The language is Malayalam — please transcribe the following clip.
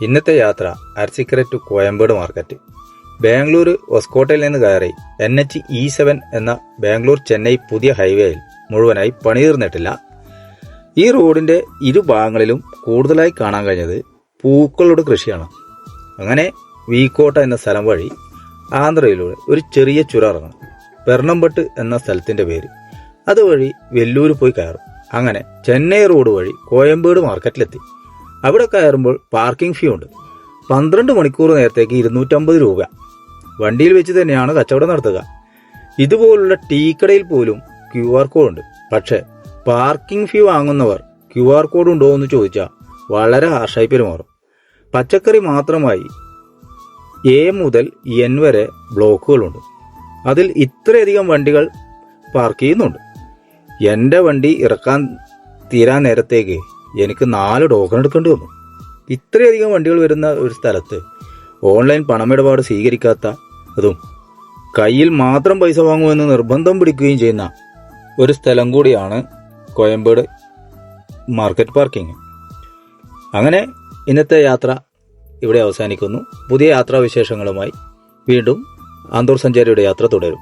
ഇന്നത്തെ യാത്ര അരസിക്കര ടു കോയമ്പേട് മാർക്കറ്റ്. ബാംഗ്ലൂർ ഹൊസ്കോട്ടയിൽ നിന്ന് കയറി NH-E7 എന്ന ബാംഗ്ലൂർ ചെന്നൈ പുതിയ ഹൈവേയിൽ മുഴുവനായി പണിതീർന്നിട്ടില്ല. ഈ റോഡിന്റെ ഇരുഭാഗങ്ങളിലും കൂടുതലായി കാണാൻ കഴിഞ്ഞത് പൂക്കളുടെ കൃഷിയാണ്. അങ്ങനെ വീക്കോട്ട എന്ന സ്ഥലം വഴി ആന്ധ്രയിലൂടെ ഒരു ചെറിയ ചുരം ഇറങ്ങണം. പെർണംപട്ട് എന്ന സ്ഥലത്തിന്റെ പേര്. അതുവഴി വെല്ലൂർ പോയി കയറും. അങ്ങനെ ചെന്നൈ റോഡ് വഴി കോയമ്പേട് മാർക്കറ്റിലെത്തി. അവിടെ കയറുമ്പോൾ പാർക്കിംഗ് ഫീ ഉണ്ട്. 12 മണിക്കൂർ നേരത്തേക്ക് 250 രൂപ. വണ്ടിയിൽ വെച്ച് തന്നെയാണ് കച്ചവടം നടത്തുക. ഇതുപോലുള്ള ടീക്കടയിൽ പോലും QR കോഡ് ഉണ്ട്. പക്ഷെ പാർക്കിംഗ് ഫീ വാങ്ങുന്നവർ QR കോഡ് ഉണ്ടോ എന്ന് ചോദിച്ചാൽ വളരെ ഹാർഷായി പെരുമാറും. പച്ചക്കറി മാത്രമായി A മുതൽ N വരെ ബ്ലോക്കുകളുണ്ട്. അതിൽ ഇത്രയധികം വണ്ടികൾ പാർക്ക് ചെയ്യുന്നുണ്ട്. എൻ്റെ വണ്ടി ഇറക്കാൻ തീരാൻ നേരത്തേക്ക് എനിക്ക് 4 ടോക്കൺ എടുക്കേണ്ടി വന്നു. ഇത്രയധികം വണ്ടികൾ വരുന്ന ഒരു സ്ഥലത്ത് ഓൺലൈൻ പണമിടപാട് സ്വീകരിക്കാത്ത, അതും കയ്യിൽ മാത്രം പൈസ വാങ്ങുമെന്ന് നിർബന്ധം പിടിക്കുകയും ചെയ്യുന്ന ഒരു സ്ഥലം കൂടിയാണ് കോയമ്പേട് മാർക്കറ്റ് പാർക്കിംഗ്. അങ്ങനെ ഇന്നത്തെ യാത്ര ഇവിടെ അവസാനിക്കുന്നു. പുതിയ യാത്രാവിശേഷങ്ങളുമായി വീണ്ടും ആന്തൂർ സഞ്ചാരിയുടെ യാത്ര തുടരും.